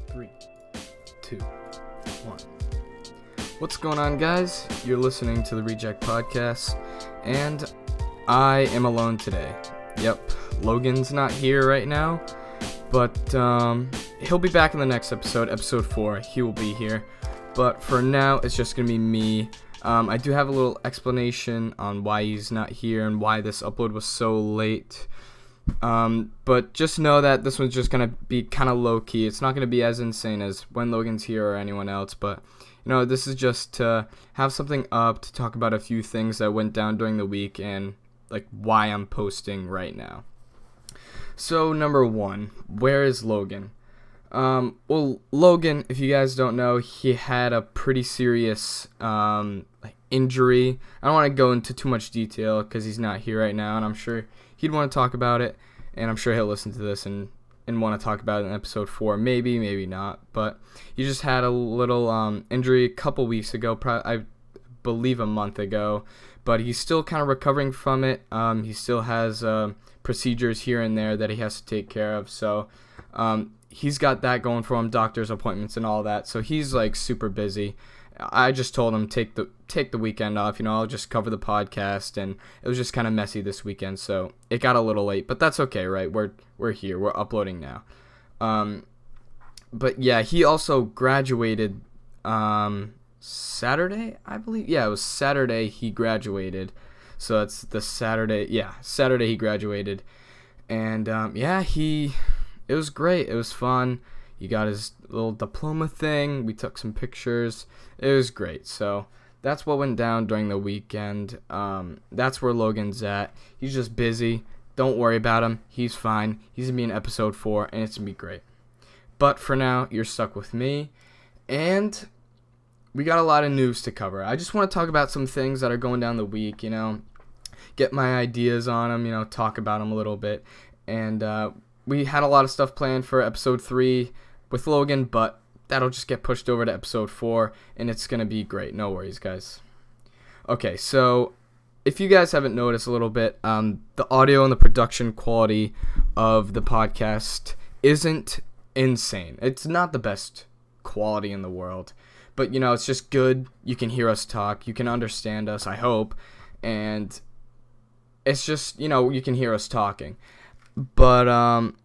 3, 2, 1. What's going on, guys? You're listening to the Reject Podcast, and I am alone today. Yep, Logan's not here right now, but he'll be back in the next episode, episode 4. He will be here, but for now, it's just going to be me. I do have a little explanation on why he's not here and why this upload was so late. But just know that this one's just going to be kind of low-key. It's not going to be as insane as when Logan's here or anyone else, but, this is just to have something up to talk about a few things that went down during the week and, why I'm posting right now. So, number 1, where is Logan? Well, Logan, if you guys don't know, he had a pretty serious, injury. I don't want to go into too much detail because he's not here right now, and I'm sure he'd want to talk about it, and I'm sure he'll listen to this and want to talk about it in episode 4, maybe not, but he just had a little injury a couple weeks ago, I believe a month ago, but he's still kind of recovering from it. He still has procedures here and there that he has to take care of, so he's got that going for him, doctor's appointments and all that, so he's super busy. I just told him take the weekend off, I'll just cover the podcast, and it was just kind of messy this weekend, so it got a little late, but that's okay, right? We're here, we're uploading now. But yeah, he also graduated Saturday, I believe. Yeah, it was Saturday he graduated, so that's the Saturday he graduated, and it was great, it was fun. He got his little diploma thing. We took some pictures. It was great. So that's what went down during the weekend. That's where Logan's at. He's just busy. Don't worry about him. He's fine. He's going to be in episode 4, and it's going to be great. But for now, you're stuck with me. And we got a lot of news to cover. I just want to talk about some things that are going down the week, get my ideas on them, talk about them a little bit. And we had a lot of stuff planned for episode 3 with Logan, but that'll just get pushed over to episode 4, and it's going to be great. No worries, guys. Okay, so if you guys haven't noticed a little bit, the audio and the production quality of the podcast isn't insane. It's not the best quality in the world, but, it's just good. You can hear us talk. You can understand us, I hope, and it's just, you can hear us talking. But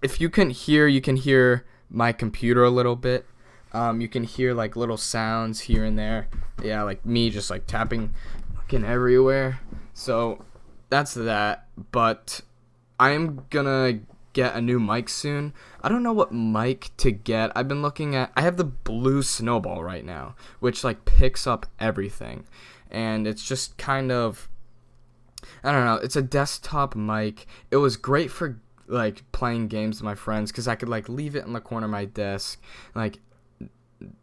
if you can hear my computer a little bit. You can hear little sounds here and there. Yeah, me just tapping fucking everywhere. So that's that. But I'm gonna get a new mic soon. I don't know what mic to get. I've been looking at. I have the Blue Snowball right now, which picks up everything, and it's just kind of. I don't know. It's a desktop mic. It was great for playing games with my friends because I could leave it in the corner of my desk,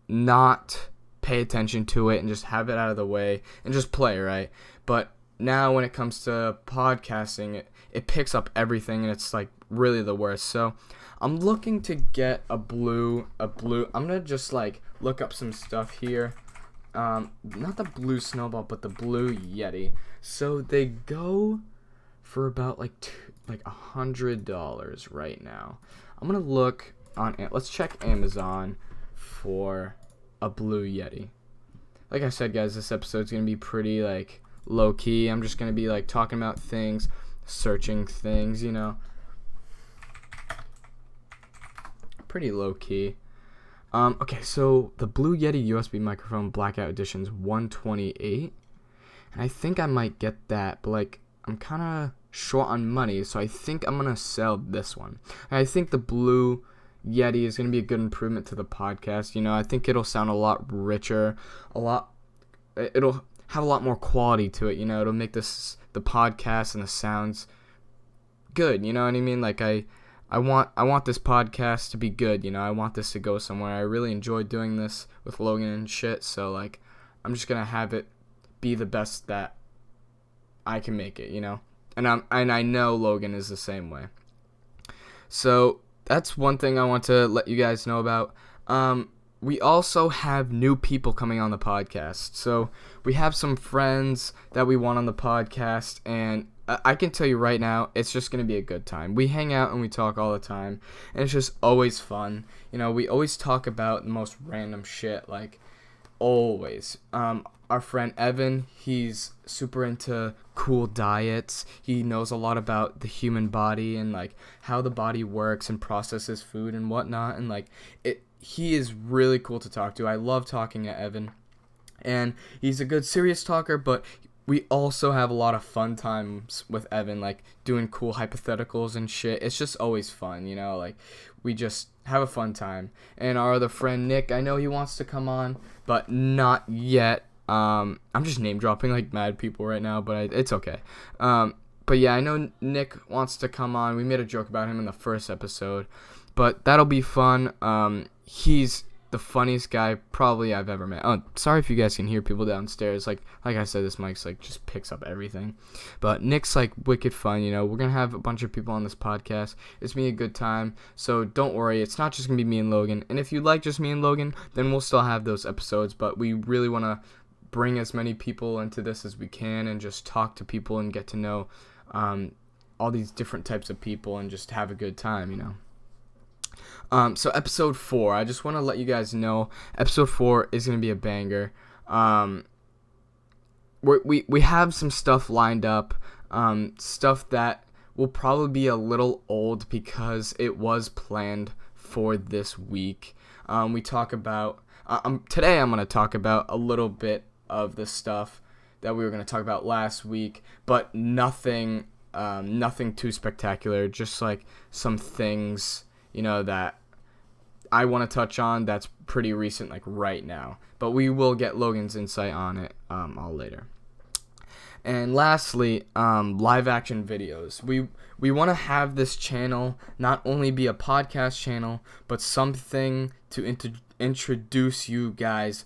not pay attention to it and just have it out of the way and just play, right? But now when it comes to podcasting, it picks up everything and it's really the worst. So I'm looking to get a blue. I'm gonna just look up some stuff here. Not the Blue Snowball, but the Blue Yeti. So they go for about $100 right now. I'm gonna look on. Let's check Amazon for a Blue Yeti. Like I said, guys, this episode's gonna be pretty low key. I'm just gonna be talking about things, searching things, pretty low key. Okay, so the Blue Yeti USB microphone Blackout Edition's $128, and I think I might get that, but I'm kind of short on money, so I think I'm gonna sell this one. And I think the Blue Yeti is gonna be a good improvement to the podcast. I think it'll sound a lot richer, it'll have a lot more quality to it. It'll make the podcast and the sounds good. You know what I mean? I want this podcast to be good. I want this to go somewhere. I really enjoyed doing this with Logan and shit. So I'm just gonna have it be the best that I can make it. And I know Logan is the same way. So that's one thing I want to let you guys know about. We also have new people coming on the podcast. So we have some friends that we want on the podcast, and I can tell you right now, it's just going to be a good time. We hang out and we talk all the time, and it's just always fun. You know, we always talk about the most random shit, like, always. Our friend Evan, he's super into cool diets. He knows a lot about the human body and, like, how the body works and processes food and whatnot, and, like, he is really cool to talk to. I love talking to Evan, and he's a good serious talker, but we also have a lot of fun times with Evan, like doing cool hypotheticals and shit. It's just always fun, you know, like we just have a fun time. And our other friend Nick, I know he wants to come on, but not yet. I'm just name dropping like mad people right now, but it's okay. But yeah, I know Nick wants to come on. We made a joke about him in the first episode, but that'll be fun. He's the funniest guy probably I've ever met. Oh, sorry if you guys can hear people downstairs. Like I said, this mic's like just picks up everything. But Nick's like wicked fun, you know. We're gonna have a bunch of people on this podcast. It's gonna be a good time. So don't worry, it's not just gonna be me and Logan. And if you like just me and Logan, then we'll still have those episodes. But we really wanna bring as many people into this as we can and just talk to people and get to know all these different types of people and just have a good time, you know. So episode 4, I just want to let you guys know, episode 4 is going to be a banger. We have some stuff lined up, stuff that will probably be a little old because it was planned for this week. We talk about, today I'm going to talk about a little bit of the stuff that we were going to talk about last week, but nothing too spectacular, just like some things, you know, that I want to touch on that's pretty recent, like right now. But we will get Logan's insight on it all later. And lastly, live action videos. We want to have this channel not only be a podcast channel, but something to introduce you guys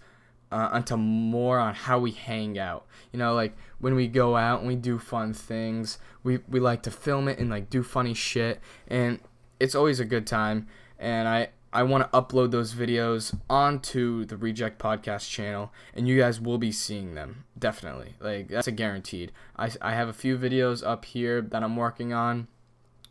onto more on how we hang out. You know, like when we go out and we do fun things, we like to film it and like do funny shit, and it's always a good time. And I want to upload those videos onto the Reject Podcast channel, and you guys will be seeing them, definitely. Like, that's a guaranteed. I have a few videos up here that I'm working on.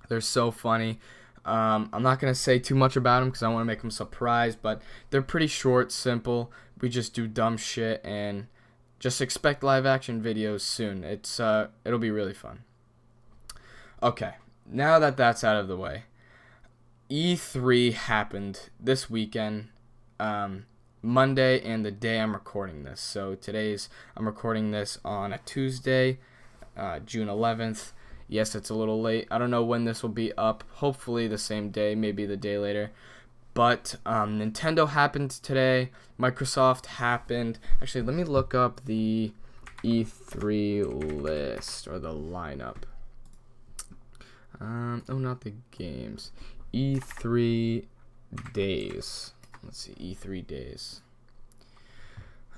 They're so funny. I'm not going to say too much about them because I want to make them surprised, but they're pretty short, simple. We just do dumb shit, and just expect live action videos soon. It'll be really fun. Okay, now that that's out of the way, E3 happened this weekend, Monday and the day I'm recording this. So I'm recording this on a Tuesday, June 11th. Yes, it's a little late. I don't know when this will be up. Hopefully the same day, maybe the day later. But Nintendo happened today. Microsoft happened. Actually, let me look up the E3 list or the lineup. Not the games. E3 days. Let's see, E3 days.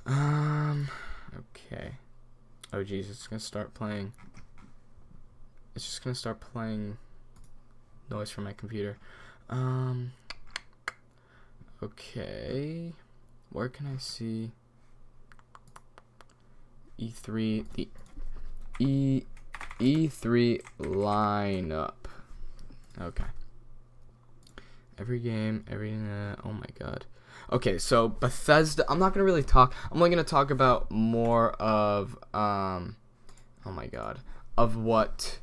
Okay. Oh, geez, it's gonna start playing. It's just gonna start playing noise from my computer. Okay. Where can I see E3? The E3 lineup. Okay. Every game, oh my god. Okay, so Bethesda, I'm not going to really talk, I'm only going to talk about more of, oh my god, of what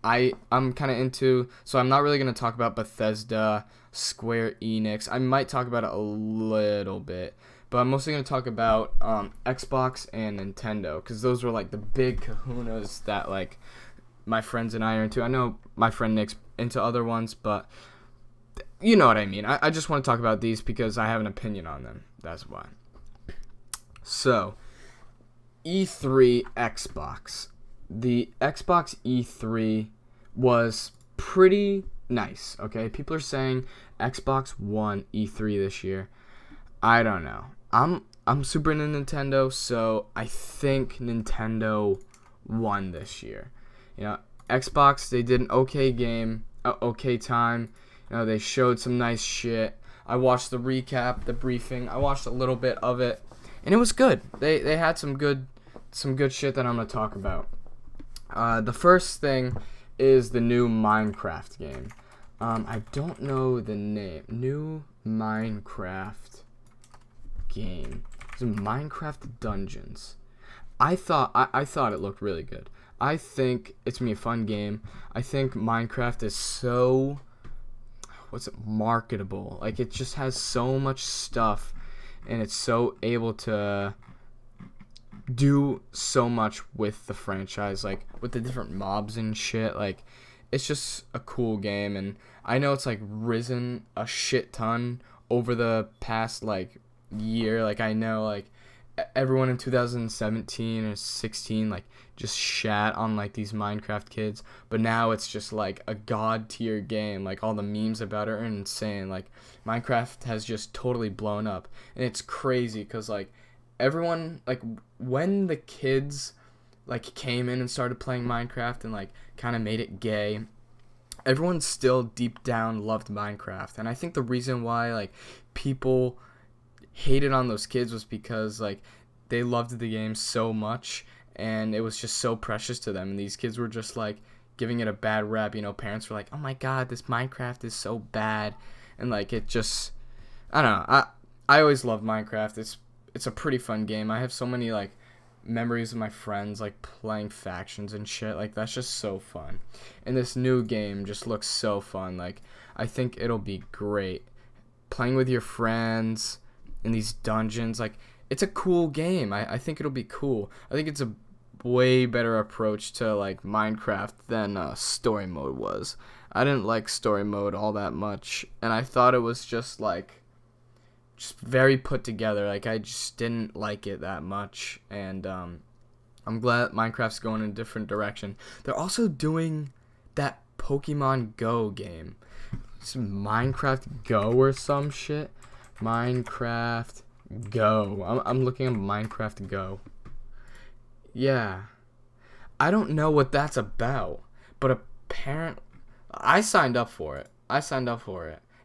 I'm kind of into. So I'm not really going to talk about Bethesda, Square Enix. I might talk about it a little bit, but I'm mostly going to talk about Xbox and Nintendo, because those were like the big kahunas that like my friends and I are into. I know my friend Nick's into other ones, but you know what I mean. I just want to talk about these because I have an opinion on them. That's why. So, E3 Xbox. The Xbox E3 was pretty nice, okay? People are saying Xbox One E3 this year. I don't know. I'm super into Nintendo, so I think Nintendo won this year. You know, Xbox, they did an okay game, okay time. You know, they showed some nice shit. I watched the recap, the briefing. I watched a little bit of it, and it was good. They had some good shit that I'm gonna talk about. The first thing is the new Minecraft game. I don't know the name. New Minecraft game. It's Minecraft Dungeons. I thought it looked really good. I think it's gonna be a fun game. I think Minecraft is so marketable. Like, it just has so much stuff, and it's so able to do so much with the franchise, like with the different mobs and shit. Like, it's just a cool game, and I know it's like risen a shit ton over the past like year. Like, I know like everyone in 2017 or 16 like just shat on like these Minecraft kids, but now it's just like a god tier game. Like, all the memes about it are insane. Like, Minecraft has just totally blown up, and it's crazy because like everyone, like, when the kids like came in and started playing Minecraft and like kind of made it gay, everyone still deep down loved Minecraft. And I think the reason why like people hated on those kids was because like they loved the game so much, and it was just so precious to them, and these kids were just like giving it a bad rap. You know, parents were like, oh my god, this Minecraft is so bad, and like it just, I don't know. I always loved Minecraft. It's a pretty fun game. I have so many like memories of my friends like playing factions and shit. Like, that's just so fun. And this new game just looks so fun. Like, I think it'll be great playing with your friends in these dungeons. Like, it's a cool game. I think it'll be cool. I think it's a way better approach to like Minecraft than story mode was. I didn't like story mode all that much, and I thought it was just very put together. Like, I just didn't like it that much, and I'm glad Minecraft's going in a different direction. They're also doing that Pokemon Go game. It's Minecraft Go or some shit. Minecraft Go. I'm looking at Minecraft Go. Yeah. I don't know what that's about, but apparently I signed up for it.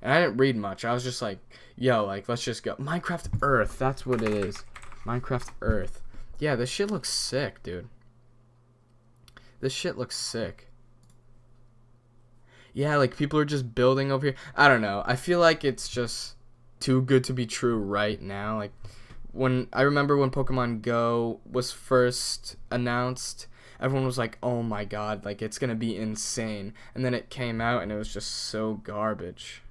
And I didn't read much. I was just like, yo, like, let's just go. Minecraft Earth, that's what it is. Minecraft Earth. Yeah, this shit looks sick, dude. This shit looks sick. Yeah, like, people are just building over here. I don't know. I feel like it's just too good to be true right now. Like, I remember when Pokemon Go was first announced, everyone was like, oh my god, like, it's gonna be insane. And then it came out, and it was just so garbage.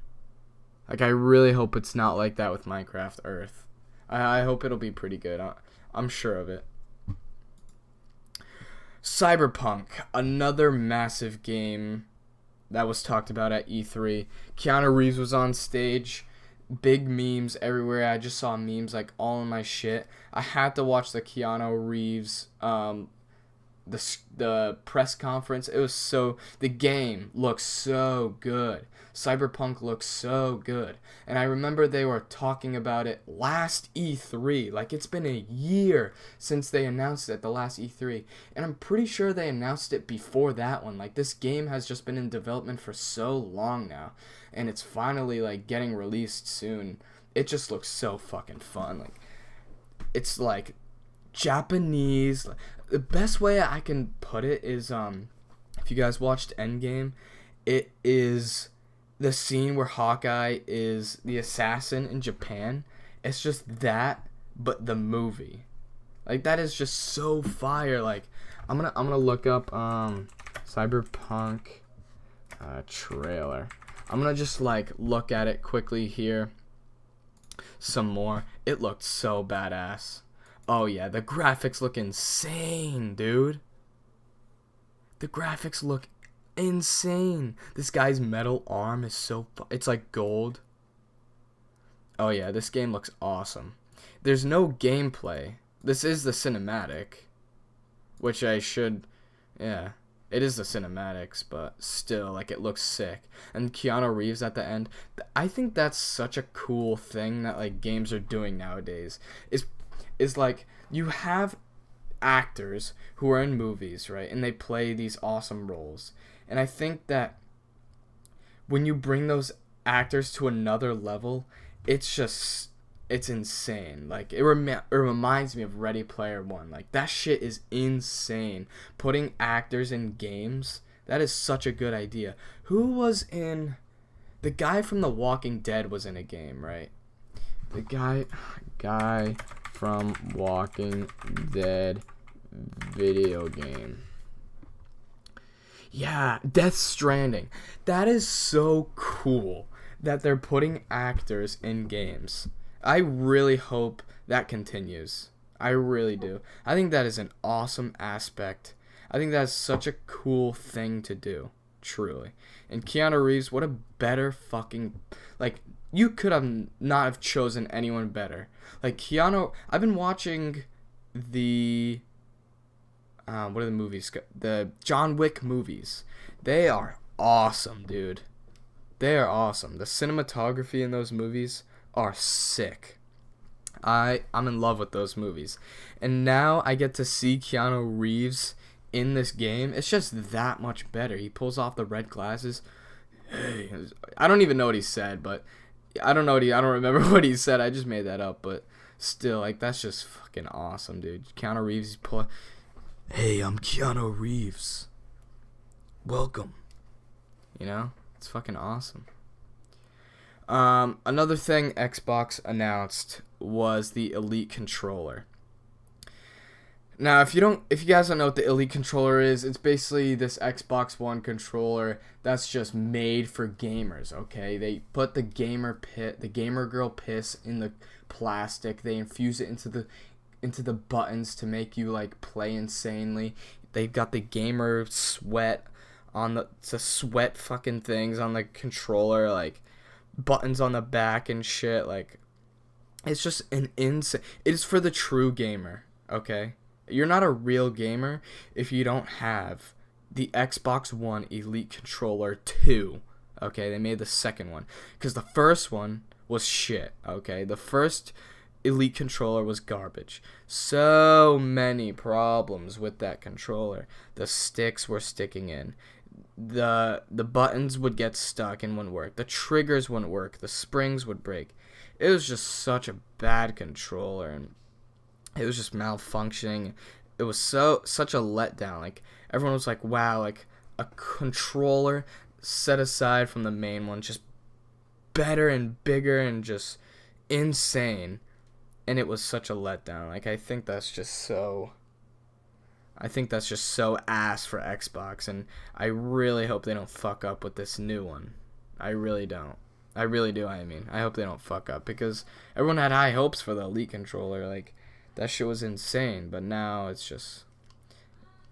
Like, I really hope it's not like that with Minecraft Earth. I hope it'll be pretty good. I'm sure of it. Cyberpunk, another massive game that was talked about at E3. Keanu Reeves was on stage. Big memes everywhere. I just saw memes like all in my shit. I had to watch the Keanu Reeves the press conference. The game looks so good. Cyberpunk looks so good. And I remember they were talking about it last E3. Like, it's been a year since they announced it, the last E3. And I'm pretty sure they announced it before that one. Like, this game has just been in development for so long now, and it's finally like getting released soon. It just looks so fucking fun. Like, it's like Japanese. The best way I can put it is if you guys watched Endgame, it is the scene where Hawkeye is the assassin in Japan. It's just that, but the movie. Like, that is just so fire. Like, I'm gonna look up Cyberpunk trailer. I'm gonna just like look at it quickly here some more. It looked so badass. Oh yeah, the graphics look insane, dude. The graphics look insane. This guy's metal arm is so it's like gold. Oh yeah, this game looks awesome. There's no gameplay. This is the cinematic, which yeah, it is the cinematics, but still, like, it looks sick. And Keanu Reeves at the end. I think that's such a cool thing that like games are doing nowadays. Is like, you have actors who are in movies, right? And they play these awesome roles. And I think that when you bring those actors to another level, it's just it's insane. Like, it reminds me of Ready Player One. Like, that shit is insane. Putting actors in games, that is such a good idea. Who was in... The guy from The Walking Dead was in a game, right? The guy from Walking Dead video game. Yeah, Death Stranding. That is so cool that they're putting actors in games. I really hope that continues. I really do. I think that is an awesome aspect. I think that's such a cool thing to do. Truly. And Keanu Reeves, what a better fucking... Like, you could have not have chosen anyone better. Like, Keanu... I've been watching the... what are the movies? The John Wick movies. They are awesome, dude. They are awesome. The cinematography in those movies are sick. I'm in love with those movies. And now I get to see Keanu Reeves in this game. It's just that much better. He pulls off the red glasses. Hey, I don't even know what he said, but I don't remember what he said. I just made that up, but still, like, that's just fucking awesome, dude. Keanu Reeves Hey, I'm Keanu Reeves. Welcome. You know? It's fucking awesome. Another thing Xbox announced was the Elite controller. Now, if you guys don't know what the Elite controller is, it's basically this Xbox One controller that's just made for gamers, okay? They put the gamer girl piss in the plastic. They infuse it into the buttons to make you, like, play insanely. They've got the gamer sweat on the sweat fucking things on the controller, like buttons on the back and shit. Like, it's just an insane... It is for the true gamer, okay? You're not a real gamer if you don't have the Xbox One Elite Controller 2, okay? They made the second one, because the first one was shit, okay? The first Elite controller was garbage. So many problems with that controller. The sticks were sticking in. The buttons would get stuck and wouldn't work. The triggers wouldn't work. The springs would break. It was just such a bad controller, and it was just malfunctioning. It was such a letdown. Like, everyone was like, wow, like a controller set aside from the main one, just better and bigger and just insane. And it was such a letdown. Like, I think that's just so ass for Xbox, and I really hope they don't fuck up with this new one. I really don't. I really do, I mean. I hope they don't fuck up, because everyone had high hopes for the Elite controller. Like, that shit was insane, but now it's just...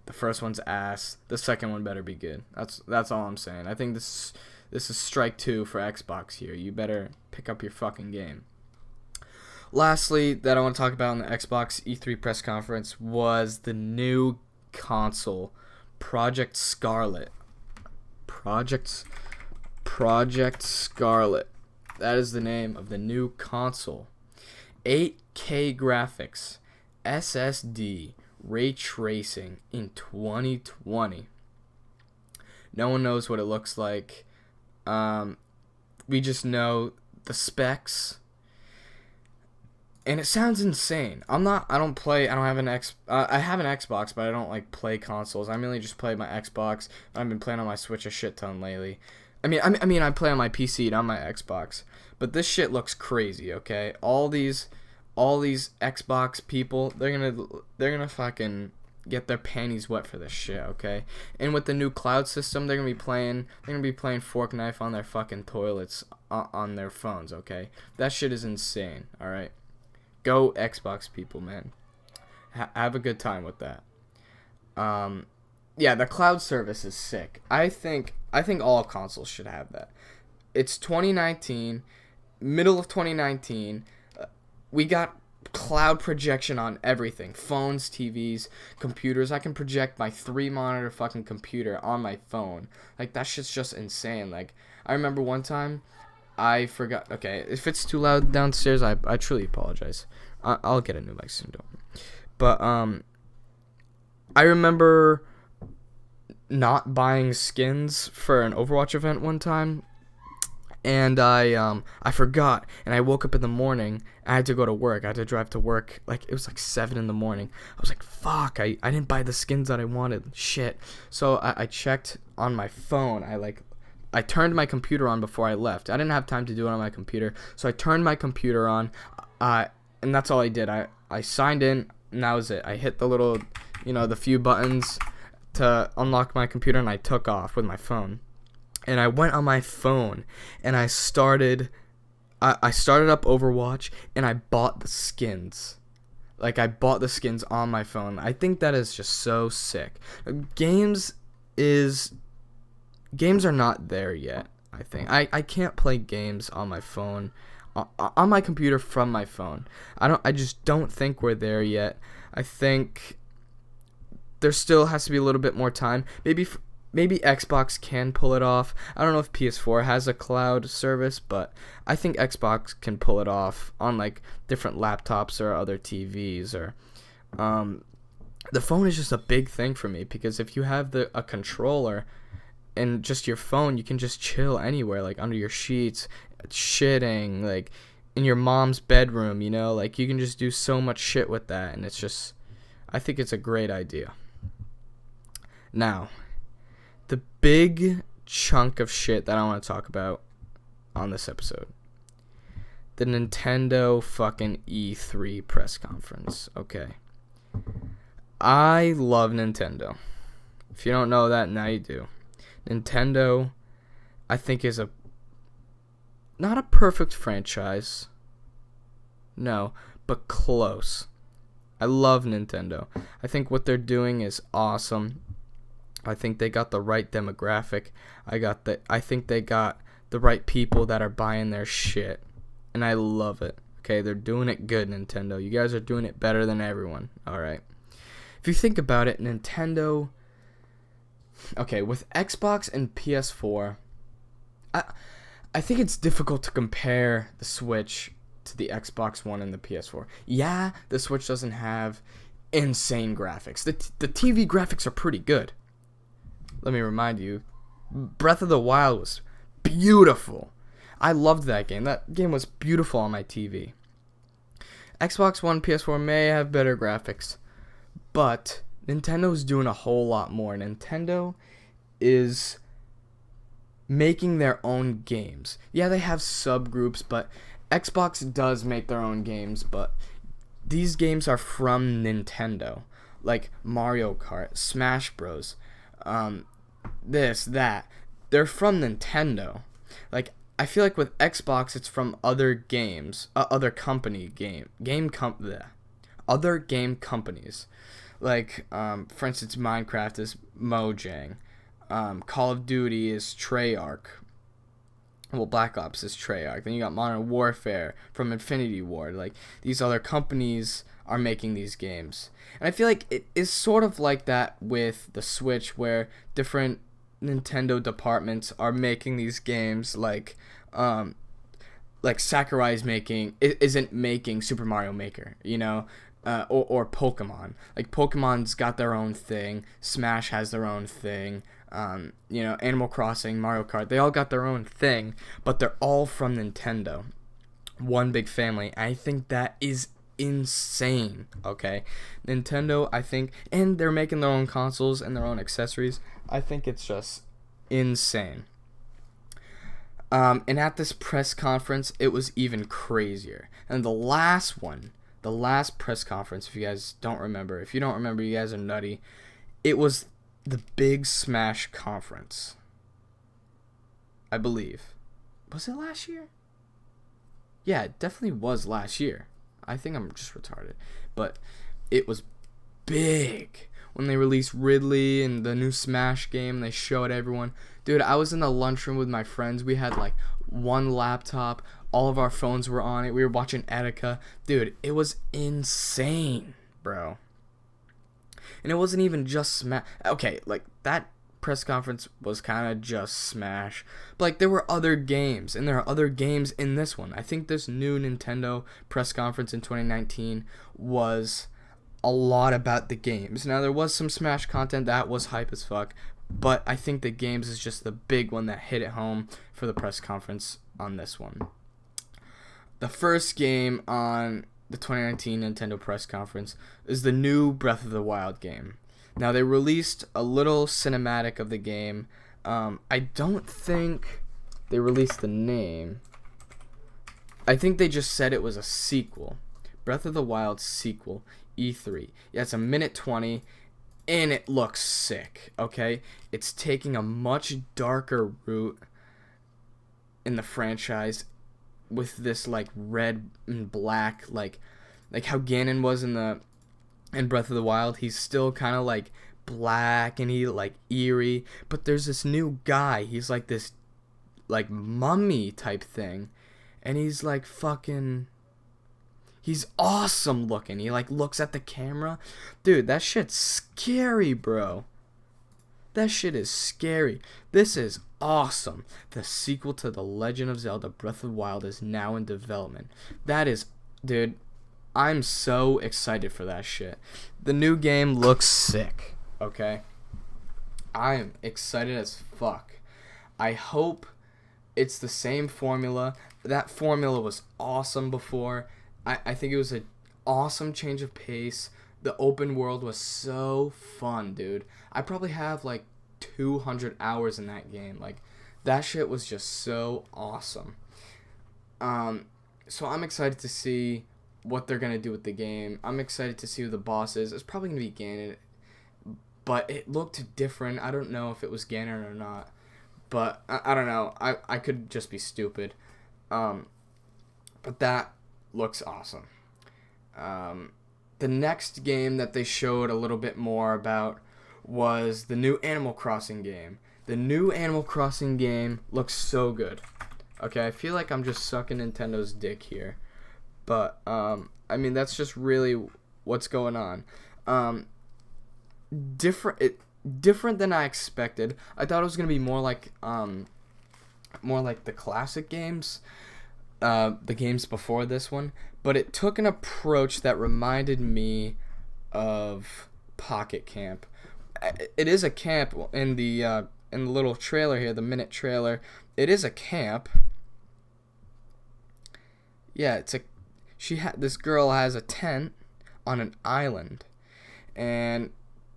The first one's ass. The second one better be good. That's all I'm saying. I think this is strike two for Xbox here. You better pick up your fucking game. Lastly, that I want to talk about in the Xbox E3 press conference was the new console, Project Scarlet. Project Scarlet. That is the name of the new console. 8K graphics, SSD, ray tracing in 2020. No one knows what it looks like. We just know the specs. And it sounds insane. I have an Xbox, but I don't like play consoles. I mainly just play my Xbox. I've been playing on my Switch a shit ton lately. I mean I play on my PC, not my Xbox. But this shit looks crazy, okay? All these Xbox people, they're gonna fucking get their panties wet for this shit, okay? And with the new cloud system, they're gonna be playing Fork Knife on their fucking toilets on their phones, okay? That shit is insane, all right? Go Xbox people, man. Have a good time with that. Yeah, the cloud service is sick. I think all consoles should have that. It's 2019, middle of 2019. We got cloud projection on everything. Phones, TVs, computers. I can project my 3-monitor fucking computer on my phone. Like, that shit's just insane. Like, I remember one time I forgot. Okay, if it's too loud downstairs, I truly apologize. I'll get a new mic soon, don't worry. But I remember not buying skins for an Overwatch event one time, And I forgot, and I woke up in the morning. I had to go to work. I had to drive to work. Like, it was like 7 in the morning. I was like, fuck, I didn't buy the skins that I wanted. Shit. So I checked on my phone. I turned my computer on before I left. I didn't have time to do it on my computer, so I turned my computer on, and that's all I did. I signed in, and that was it. I hit the little, the few buttons to unlock my computer, and I took off with my phone. And I went on my phone, and I started up Overwatch, and I bought the skins. Like, I bought the skins on my phone. I think that is just so sick. Games are not there yet, I think. I can't play games on my phone, on my computer from my phone. I just don't think we're there yet. I think there still has to be a little bit more time. Maybe Xbox can pull it off. I don't know if PS4 has a cloud service, but I think Xbox can pull it off on like different laptops or other TVs. Or the phone is just a big thing for me, because if you have a controller and just your phone, you can just chill anywhere, like under your sheets, shitting, like in your mom's bedroom, like you can just do so much shit with that, and I think it's a great idea. Now, the big chunk of shit that I want to talk about on this episode. The Nintendo fucking E3 press conference. Okay. I love Nintendo. If you don't know that, now you do. Nintendo, I think, is not a perfect franchise. No, but close. I love Nintendo. I think what they're doing is awesome. I think they got the right demographic. I think they got the right people that are buying their shit. And I love it. Okay, they're doing it good, Nintendo. You guys are doing it better than everyone. Alright. If you think about it, Nintendo... Okay, with Xbox and PS4, I think it's difficult to compare the Switch to the Xbox One and the PS4. Yeah, the Switch doesn't have insane graphics. The TV graphics are pretty good. Let me remind you, Breath of the Wild was beautiful. I loved that game. That game was beautiful on my TV. Xbox One, PS4 may have better graphics, but Nintendo's doing a whole lot more. Nintendo is making their own games. Yeah, they have subgroups, but Xbox does make their own games, but these games are from Nintendo. Like Mario Kart, Smash Bros., this, that. They're from Nintendo. Like, I feel like with Xbox, it's from other games, other company other game companies. Like, for instance, Minecraft is Mojang. Call of Duty is Treyarch. Well, Black Ops is Treyarch. Then you got Modern Warfare from Infinity Ward. Like, these other companies are making these games. And I feel like it is sort of like that with the Switch, where different Nintendo departments are making these games. Like Sakurai isn't making Super Mario Maker, or Pokemon. Like, Pokemon's got their own thing. Smash has their own thing. Animal Crossing, Mario Kart, they all got their own thing, but they're all from Nintendo. One big family. I think that is insane, okay? Nintendo, I think, and they're making their own consoles and their own accessories. I think it's just insane. And at this press conference, it was even crazier. And the last press conference, if you guys don't remember, if you don't remember, you guys are nutty. It was the Big Smash Conference, I believe. Was it last year? Yeah, it definitely was last year. I think I'm just retarded. But it was big. When they released Ridley and the new Smash game, they showed everyone. Dude, I was in the lunchroom with my friends. We had like one laptop. All of our phones were on it. We were watching Etika. Dude, it was insane, bro. And it wasn't even just Smash. Okay, like, that press conference was kind of just Smash. But, like, there were other games, and there are other games in this one. I think this new Nintendo press conference in 2019 was a lot about the games. Now, there was some Smash content that was hype as fuck, but I think the games is just the big one that hit it home for the press conference on this one. The first game on the 2019 Nintendo press conference is the new Breath of the Wild game. Now, they released a little cinematic of the game. I don't think they released the name. I think they just said it was a sequel. Breath of the Wild sequel, E3. Yeah, it's a minute 20, and it looks sick, okay? It's taking a much darker route in the franchise with this, like, red and black, like how Ganon was in Breath of the Wild. He's still kind of, like, black, and he, like, eerie, but there's this new guy. He's, like, this, like, mummy type thing, and he's, like, fucking... He's awesome looking. He, like, looks at the camera. Dude, that shit's scary, bro. That shit is scary. This is awesome. The sequel to The Legend of Zelda Breath of the Wild is now in development. That is... Dude, I'm so excited for that shit. The new game looks sick, okay? I am excited as fuck. I hope it's the same formula. That formula was awesome before. I think it was an awesome change of pace. The open world was so fun, dude. I probably have like 200 hours in that game. Like, that shit was just so awesome. So I'm excited to see what they're going to do with the game. I'm excited to see who the boss is. It's probably going to be Ganon, but it looked different. I don't know if it was Ganon or not, but I don't know. I could just be stupid. But that looks awesome. The next game that they showed a little bit more about was the new Animal Crossing game. The new Animal Crossing game looks so good. Okay, I feel like I'm just sucking Nintendo's dick here, but I mean, that's just really what's going on. Different than I expected. I thought it was gonna be more like the classic games. The games before this one, but it took an approach that reminded me of Pocket Camp. It is a camp in the little trailer here, the minute trailer. It is a camp. Yeah, this girl has a tent on an island, and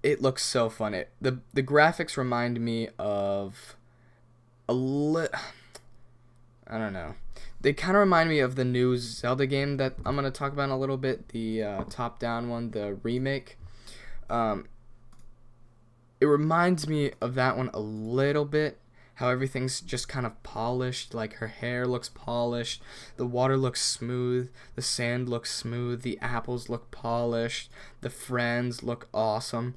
it looks so fun. The graphics remind me of I don't know. They kind of remind me of the new Zelda game that I'm going to talk about in a little bit, the top-down one, the remake. It reminds me of that one a little bit, how everything's just kind of polished, like her hair looks polished, the water looks smooth, the sand looks smooth, the apples look polished, the friends look awesome,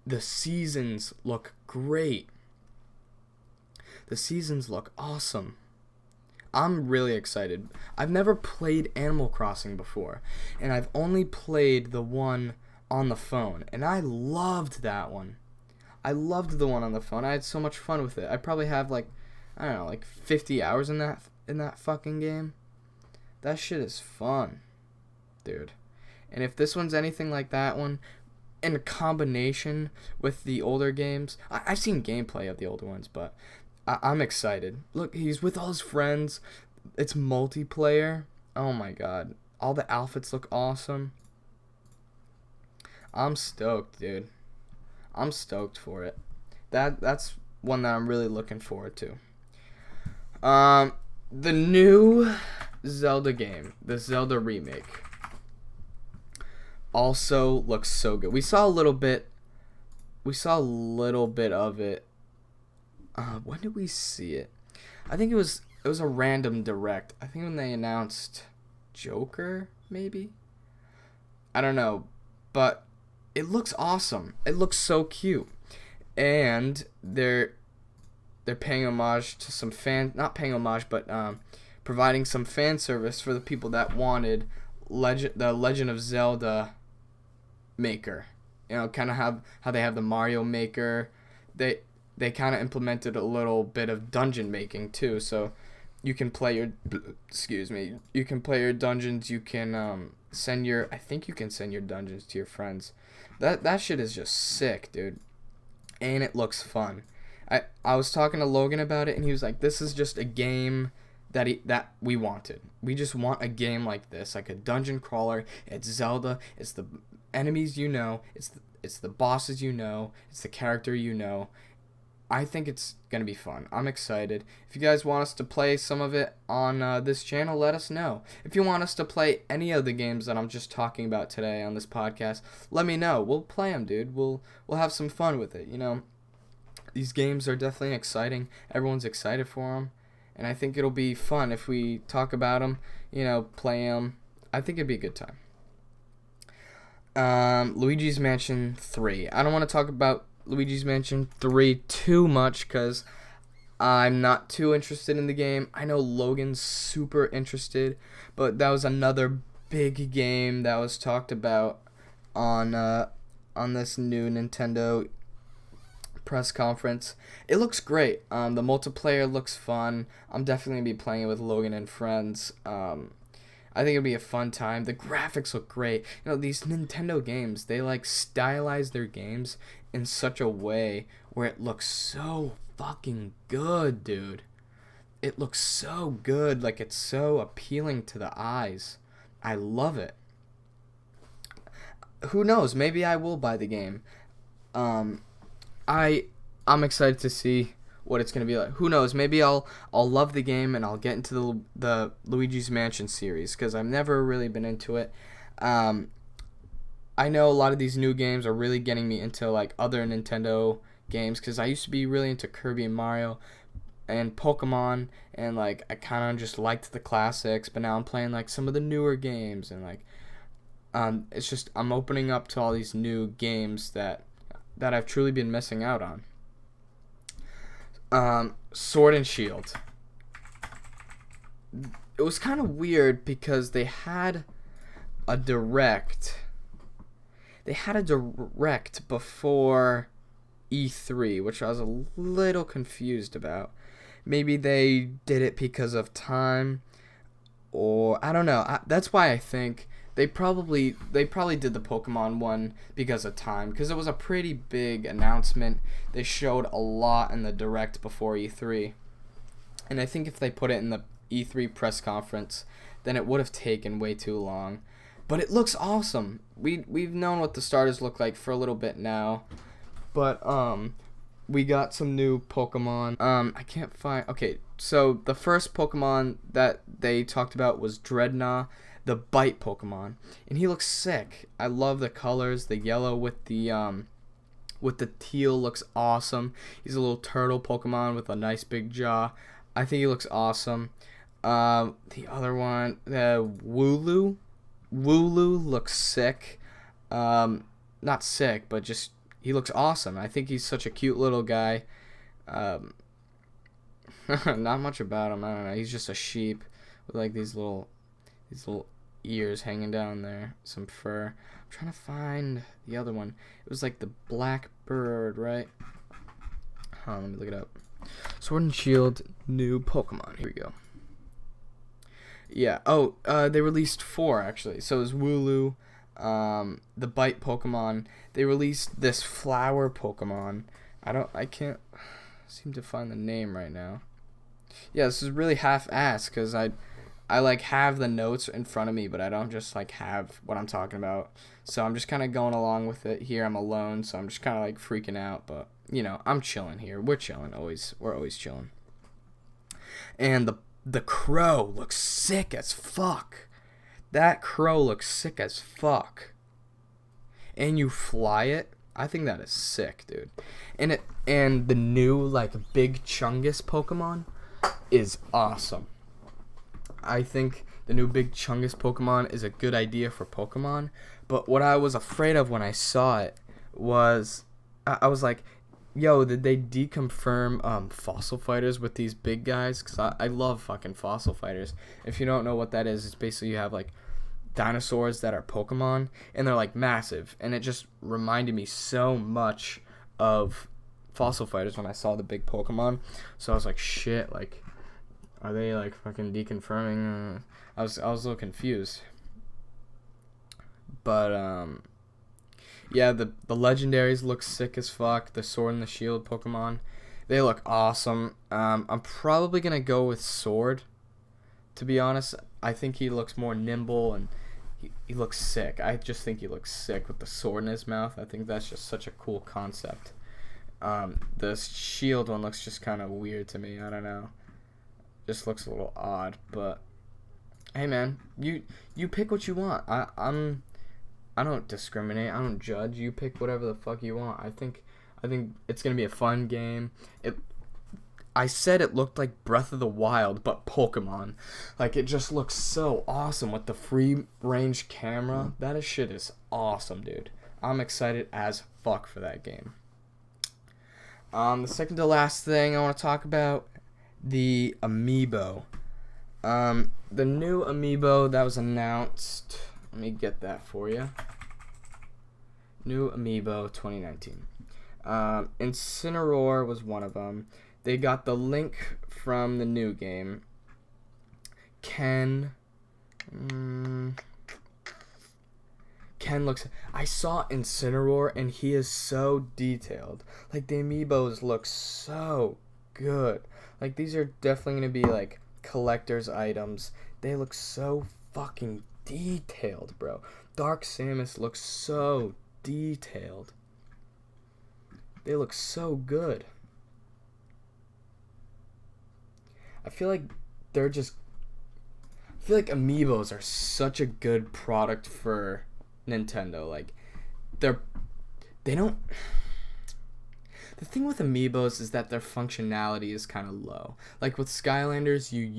the seasons look great. The seasons look awesome. I'm really excited. I've never played Animal Crossing before, and I've only played the one on the phone, and I loved that one. I loved the one on the phone. I had so much fun with it. I probably have like 50 hours in that fucking game. That shit is fun, dude. And if this one's anything like that one, in combination with the older games, I've seen gameplay of the older ones, but I'm excited. Look, he's with all his friends. It's multiplayer. Oh my god. All the outfits look awesome. I'm stoked, dude. I'm stoked for it. That's one that I'm really looking forward to. The new Zelda game, the Zelda remake, also looks so good. We saw a little bit of it. When did we see it? I think it was a random direct. I think when they announced Joker, maybe? I don't know, but it looks awesome. It looks so cute. And they're paying homage to some not paying homage, but providing some fan service for the people that wanted the Legend of Zelda Maker. You know, kind of how they have the Mario Maker. They kind of implemented a little bit of dungeon making too, so you can play your you can play your dungeons. You can I think you can send your dungeons to your friends. That shit is just sick, dude, and it looks fun. I was talking to Logan about it, and he was like, "This is just a game that we wanted. We just want a game like this, like a dungeon crawler. It's Zelda. It's the enemies you know. It's the bosses you know. It's the character you know. I think it's gonna be fun. I'm excited. If you guys want us to play some of it on this channel, let us know. If you want us to play any of the games that I'm just talking about today on this podcast, let me know. We'll play them, dude. We'll have some fun with it. You know, these games are definitely exciting. Everyone's excited for them, and I think it'll be fun if we talk about them. You know, play them. I think it'd be a good time. Luigi's Mansion 3. I don't want to talk about Luigi's Mansion 3 too much because I'm not too interested in the game. I know Logan's super interested, but that was another big game that was talked about on this new Nintendo press conference. It looks great. The multiplayer looks fun. I'm definitely gonna be playing it with Logan and friends. I think it'll be a fun time. The graphics look great. You know, these Nintendo games, they like stylize their games in such a way where it looks so fucking good, dude. It looks so good, like it's so appealing to the eyes. I love it. Who knows? Maybe I will buy the game. I'm excited to see what it's gonna be like. Who knows? Maybe I'll love the game and I'll get into the Luigi's Mansion series because I've never really been into it. I know a lot of these new games are really getting me into like other Nintendo games because I used to be really into Kirby and Mario and Pokemon, and like I kind of just liked the classics, but now I'm playing like some of the newer games, and like it's just I'm opening up to all these new games that I've truly been missing out on. Sword and Shield. It was kind of weird because they had a direct before E3, which I was a little confused about. Maybe they did it because of time, or I don't know. That's why I think they probably did the Pokemon one because of time, because it was a pretty big announcement. They showed a lot in the direct before E3, and I think if they put it in the E3 press conference, then it would have taken way too long. But it looks awesome. We've known what the starters look like for a little bit now, but we got some new Pokemon. I can't find. Okay, so the first Pokemon that they talked about was Dreadnought, the Bite Pokemon, and he looks sick. I love the colors. The yellow with the teal looks awesome. He's a little turtle Pokemon with a nice big jaw. I think he looks awesome. The other one, Wooloo. Wooloo looks sick. Not sick, but just he looks awesome. I think he's such a cute little guy. Not much about him. I don't know. He's just a sheep with like these little ears hanging down there, some fur. I'm trying to find the other one. It was like the black bird, right? Let me look it up. Sword and Shield new Pokemon. Here we go. Yeah. Oh, they released 4 actually. So it was Wooloo, the Bite Pokemon. They released this flower Pokemon. I can't seem to find the name right now. Yeah, this is really half-assed because I like have the notes in front of me, but I don't just like have what I'm talking about. So I'm just kind of going along with it here. I'm alone, so I'm just kind of like freaking out, but you know, I'm chilling here. We're chilling always. We're always chilling. And the crow looks sick as fuck. That crow looks sick as fuck. And you fly it. I think that is sick, dude. And the new like Big Chungus Pokemon is awesome. I think the new Big Chungus Pokemon is a good idea for Pokemon, but what I was afraid of when I saw it was I was like, yo, did they deconfirm Fossil Fighters with these big guys? Because I love fucking Fossil Fighters. If you don't know what that is, it's basically you have like dinosaurs that are Pokemon, and they're like massive, and it just reminded me so much of Fossil Fighters when I saw the big Pokemon. So I was like, shit, like, are they like fucking deconfirming? I was a little confused. But yeah, the legendaries look sick as fuck. The Sword and the Shield Pokemon, they look awesome. I'm probably gonna go with Sword to be honest, I think he looks more nimble and he looks sick. I just think he looks sick with the sword in his mouth. I think that's just such a cool concept. The shield one looks just kind of weird to me. I don't know. Just looks a little odd, but hey man, you pick what you want. I don't discriminate. I don't judge. You pick whatever the fuck you want. I think it's gonna be a fun game. I said it looked like Breath of the Wild, but Pokemon. Like, it just looks so awesome with the free range camera. That shit is awesome, dude. I'm excited as fuck for that game. The second to last thing I want to talk about, the Amiibo. The new Amiibo that was announced. Let me get that for you. New Amiibo 2019. Incineroar was one of them. They got the link from the new game. Ken looks... I saw Incineroar, and he is so detailed. Like, the Amiibos look so good. Like, these are definitely going to be, like, collector's items. They look so fucking detailed, bro. Dark Samus looks so detailed. They look so good. I feel like Amiibos are such a good product for Nintendo. Like, they don't... The thing with Amiibos is that their functionality is kind of low. Like, with Skylanders, you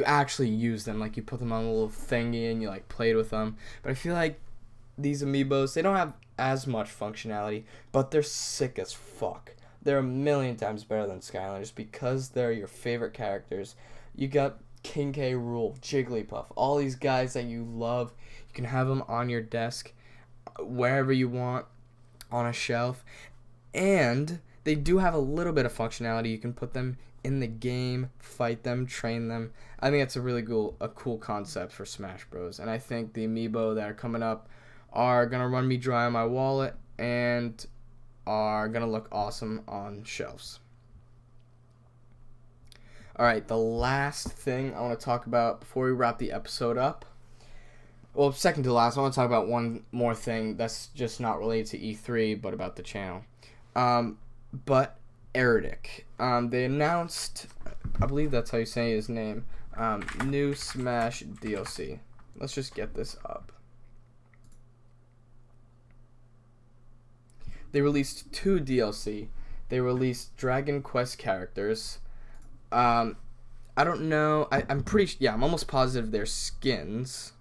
actually use them. Like, you put them on a little thingy and you, like, played with them. But I feel like these Amiibos, they don't have as much functionality, but they're sick as fuck. They're a million times better than Skylanders because they're your favorite characters. You got King K. Rool, Jigglypuff, all these guys that you love. You can have them on your desk, wherever you want, on a shelf. And they do have a little bit of functionality. You can put them in the game, fight them, train them. I think that's a really cool concept for Smash Bros. And I think the Amiibo that are coming up are going to run me dry on my wallet and are going to look awesome on shelves. Alright, the last thing I want to talk about before we wrap the episode up. Well, second to last, I want to talk about one more thing that's just not related to E3, but about the channel. But Erdic. They announced, I believe that's how you say his name, new Smash DLC. Let's just get this up. They released 2 DLC. They released Dragon Quest characters. I don't know. I'm pretty... Yeah, I'm almost positive they're skins.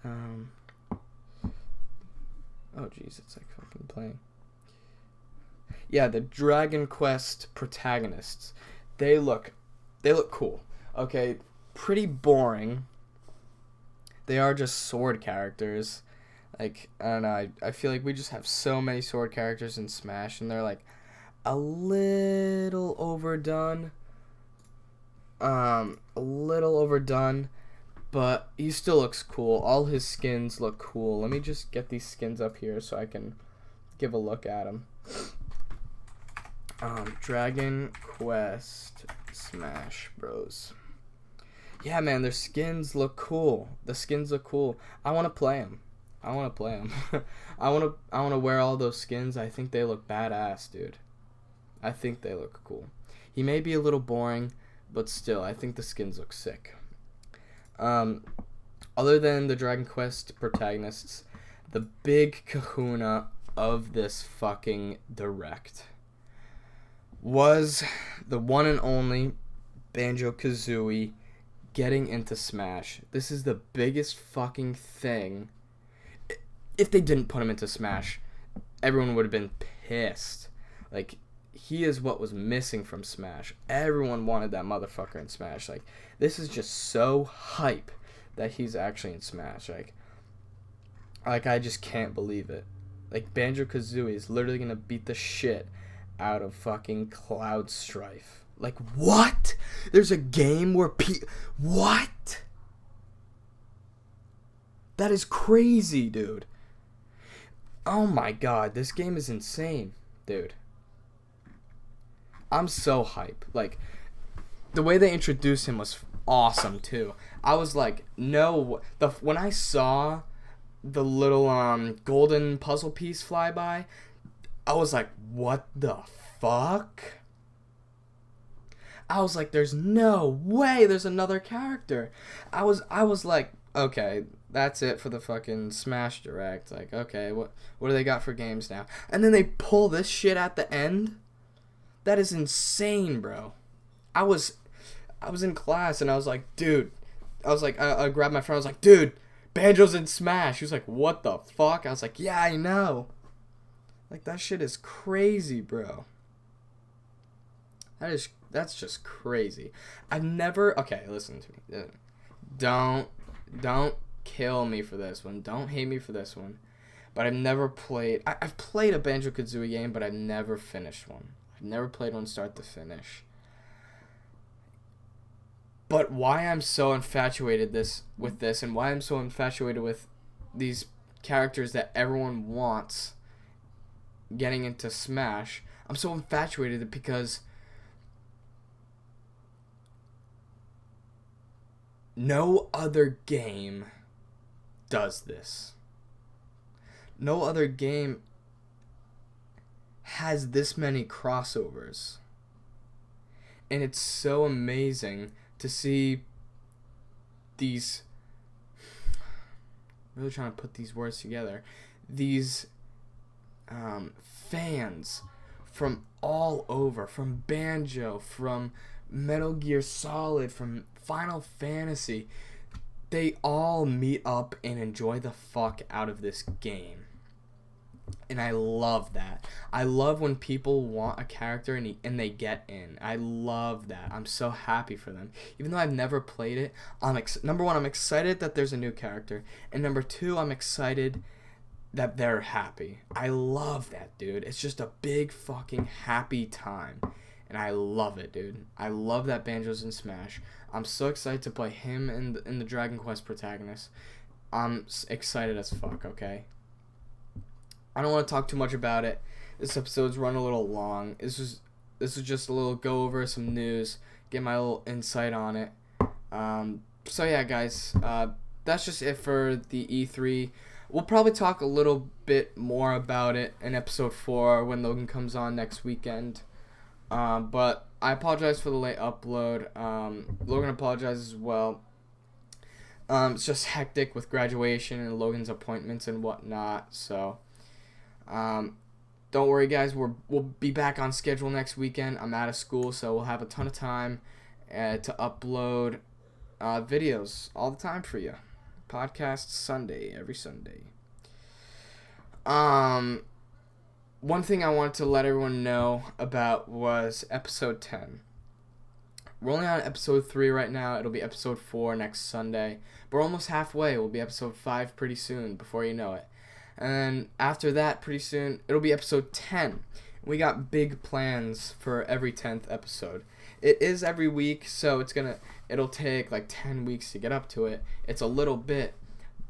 Oh, jeez. It's like fucking playing. Yeah, the Dragon Quest protagonists. They look cool. Okay, pretty boring. They are just sword characters. Like, I don't know, I feel like we just have so many sword characters in Smash, and they're, like, a little overdone. But he still looks cool. All his skins look cool. Let me just get these skins up here so I can give a look at them. Dragon Quest Smash Bros. Yeah, man, their skins look cool. The skins look cool. I want to play them. I want to wear all those skins. I think they look badass, dude. I think they look cool. He may be a little boring, but still, I think the skins look sick. Other than the Dragon Quest protagonists, the big kahuna of this fucking direct was the one and only Banjo-Kazooie getting into Smash. This is the biggest fucking thing. If they didn't put him into Smash, everyone would have been pissed. Like, he is what was missing from Smash. Everyone wanted that motherfucker in Smash. Like, this is just so hype that he's actually in Smash. Like I just can't believe it. Like, Banjo-Kazooie is literally gonna beat the shit out of fucking Cloud Strife. Like, what? There's a game where what? That is crazy, dude. Oh my god, this game is insane, dude. I'm so hype. Like, the way they introduced him was awesome too. I was like, no, when I saw the little golden puzzle piece fly by, I was like, what the fuck? I was like, there's no way there's another character. I was like, okay, that's it for the fucking Smash Direct. Like, okay, what do they got for games now? And then they pull this shit at the end. That is insane, bro. I was in class and I was like, dude. I grabbed my friend. I was like, dude, Banjo's in Smash. He was like, what the fuck? I was like, yeah, I know. Like, that shit is crazy, bro. That's just crazy. Okay, listen to me. Don't kill me for this one. Don't hate me for this one. But I've never played... I've played a Banjo-Kazooie game, but I've never finished one. I've never played one start to finish. But why I'm so infatuated with this, and why I'm so infatuated with these characters that everyone wants getting into Smash, I'm so infatuated because no other game does this. No other game has this many crossovers. And it's so amazing to see these... I'm really trying to put these words together. These fans from all over, from Banjo, from Metal Gear Solid, from Final Fantasy, they all meet up and enjoy the fuck out of this game. And I love that. I love when people want a character and they get in. I love that. I'm so happy for them. Even though I've never played it, number one, I'm excited that there's a new character. And number two, I'm excited that they're happy. I love that, dude. It's just a big fucking happy time. And I love it, dude. I love that Banjo's in Smash. I'm so excited to play him in the Dragon Quest protagonist. I'm excited as fuck, okay? I don't want to talk too much about it. This episode's run a little long. This is just a little go over some news, get my little insight on it. So yeah, guys, that's just it for the E3. We'll probably talk a little bit more about it in episode 4 when Logan comes on next weekend. But I apologize for the late upload. Logan apologizes as well. It's just hectic with graduation and Logan's appointments and whatnot. So, don't worry, guys. We'll be back on schedule next weekend. I'm out of school, so we'll have a ton of time to upload videos all the time for you. Podcast Sunday, every Sunday. One thing I wanted to let everyone know about was episode 10. We're only on episode 3 right now. It'll be episode 4 next Sunday. But we're almost halfway. We'll be episode 5 pretty soon, before you know it. And then after that, pretty soon, it'll be episode 10. We got big plans for every 10th episode. It is every week, so it'll take like 10 weeks to get up to it. It's a little bit,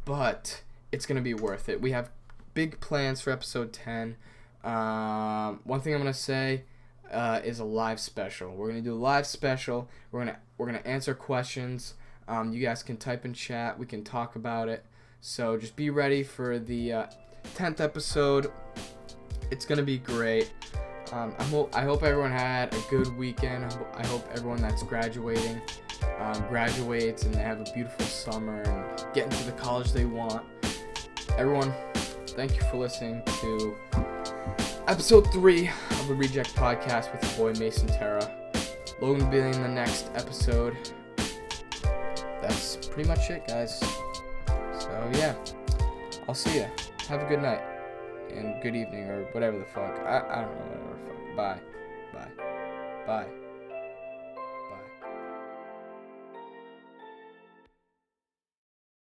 but it's going to be worth it. We have big plans for episode 10. One thing I'm going to say is a live special. We're going to do a live special. We're going to answer questions. You guys can type in chat. We can talk about it. So just be ready for the 10th episode. It's going to be great. I hope everyone had a good weekend. I hope everyone that's graduating graduates and they have a beautiful summer and get into the college they want. Everyone, thank you for listening to episode 3 of the Reject Podcast with your boy Mason Terra. Logan will be in the next episode. That's pretty much it, guys. So yeah, I'll see ya. Have a good night and good evening or whatever the fuck. I don't know, whatever the fuck. Bye.